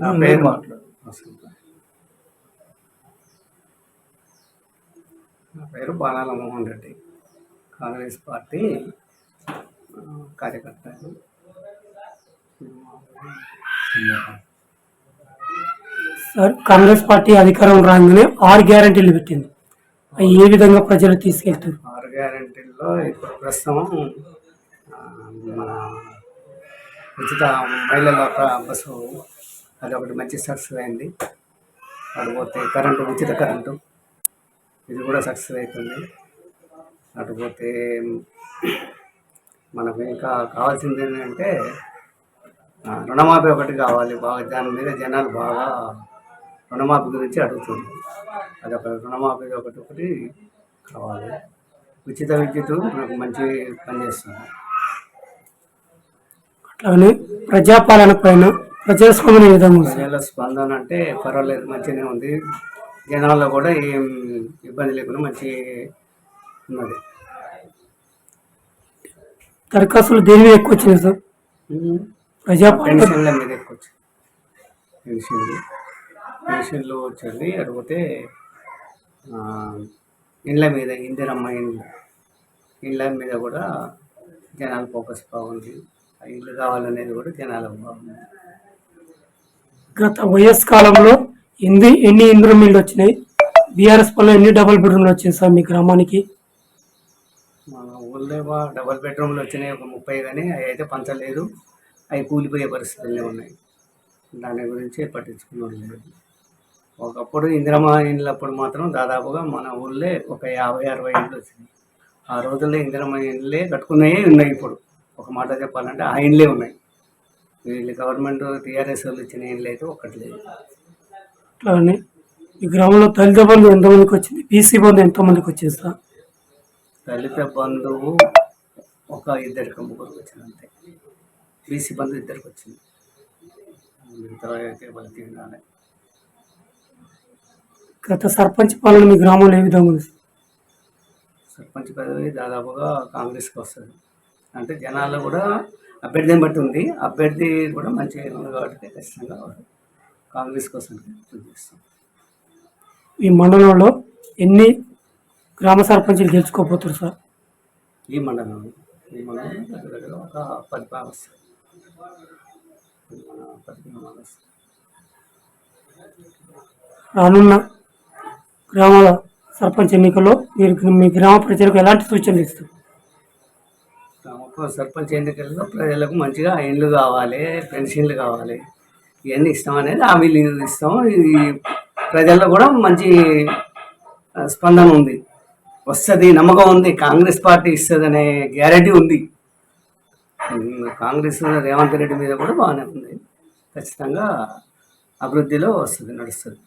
నా పేరు మాట్లాడు నా పేరు బాణాల మోహన్ రెడ్డి, కాంగ్రెస్ పార్టీ కార్యకర్త. సార్, కాంగ్రెస్ పార్టీ అధికారం రాగానే 6 గ్యారెంటీలు పెట్టింది. అవి ఏ విధంగా ప్రజలు తీసుకెళ్తారు? 6 గ్యారెంటీల్లో ఇప్పుడు ప్రస్తుతం మన ఉచిత మహిళల బస్సు అదొకటి మంచి సక్సెస్ అయింది. అటుపోతే కరెంటు, ఉచిత కరెంటు ఇది కూడా సక్సెస్ అవుతుంది. అటుపోతే మనకు ఇంకా కావాల్సింది ఏంటంటే రుణమాఫీ ఒకటి కావాలి. బాగా దాని మీద జనాలు బాగా రుణమాఫీ గురించి అడుగుతుంది. అదొక రుణమాఫీ ఒకటి కావాలి. ఉచిత విద్యుత్ మనకు మంచి పనిచేస్తుంది. అట్లానే ప్రజాపాలన పైన ప్రజల స్పందన ఏ విధంగా ఉంది? ప్రజల స్పందన అంటే పర్వాలేదు, మంచిగానే ఉంది. జనాల్లో కూడా ఏం ఇబ్బంది లేకుండా మంచి ఉన్నది. దరఖాస్తులు దేని మీద ఎక్కువ వచ్చినాయి సార్? ప్రజాపాలన పెన్షన్ల మీద ఎక్కువ వచ్చింది. పెన్షన్లు వచ్చింది. అడిగితే ఇండ్ల మీద, ఇందిరమ్మ ఇండ్ల మీద కూడా జనాల ఫోకస్ బాగుంది. ఇల్లు కావాలనేది కూడా జనాలకు బాగుంది. గత వైఎస్ కాలంలో ఎన్ని ఇందిరమ్మ ఇళ్ళు వచ్చినాయి? బీఆర్ఎస్ పనులు ఎన్ని డబుల్ బెడ్రూమ్లు వచ్చాయి సార్ మీ గ్రామానికి? మన ఊళ్ళో డబుల్ బెడ్రూమ్లు వచ్చినాయి ఒక 30, కానీ అవి అయితే పంచలేదు. అవి కూలిపోయే పరిస్థితుల్లో ఉన్నాయి. దాని గురించి పట్టించుకున్నాడు లేదు. ఒకప్పుడు ఇందిరమ్మ ఇండ్లప్పుడు మాత్రం దాదాపుగా మన ఊళ్ళో ఒక 50-60 ఇండ్లు వచ్చినాయి. ఆ రోజుల్లో ఇందిరమ్మ ఇండ్లే కట్టుకున్నాయే ఉన్నాయి. ఇప్పుడు ఒక మాట చెప్పాలంటే ఆ ఇండ్లే ఉన్నాయి. వీళ్ళు గవర్నమెంట్ టీఆర్ఎస్ వాళ్ళు ఇచ్చిన ఇండ్లు అయితే ఒక్కటి లేదు. అట్లానే ఈ గ్రామంలో దళిత బంధు ఎంతమందికి వచ్చింది? బీసీ బంధు ఎంతమందికి వచ్చింది సార్? దళిత బంధువు ఒక 2-3 వచ్చింది అంతే. బీసీ బంధు 2 వచ్చింది. మిగతా అయితే వాళ్ళకి రాలే. గత సర్పంచ్ పాలన మీ గ్రామంలో ఏ విధంగా ఉంది? సర్పంచ్ పదవి దాదాపుగా కాంగ్రెస్కి వస్తుంది. అంటే జనాల్లో కూడా అభ్యర్థిని బట్టి ఉంది. అభ్యర్థి కూడా మంచిగా ఉంది కాబట్టి ఖచ్చితంగా కాంగ్రెస్ కోసం చూపిస్తాం. ఈ మండలంలో ఎన్ని గ్రామ సర్పంచులు గెలుచుకోపోతారు సార్? ఈ మండలం దగ్గర ఒక 10 వస్తుంది. రానున్న గ్రామాల సర్పంచ్ ఎన్నికల్లో మీరు మీ గ్రామ ప్రజలకు ఎలాంటి సూచనలు ఇస్తారు? సర్పంచ్ ఎన్నికల్లో ప్రజలకు మంచిగా ఇండ్లు కావాలి, పెన్షన్లు కావాలి, ఇవన్నీ ఇస్తాం అనేది హామీలు ఇస్తాం. ఇది ప్రజల్లో కూడా మంచి స్పందన ఉంది, వస్తుంది, నమ్మకం ఉంది. కాంగ్రెస్ పార్టీ ఇస్తుంది అనే గ్యారెంటీ ఉంది. కాంగ్రెస్ రేవంత్ రెడ్డి మీద కూడా బాగానే ఉంది. ఖచ్చితంగా అభివృద్ధిలో వస్తుంది, నడుస్తుంది.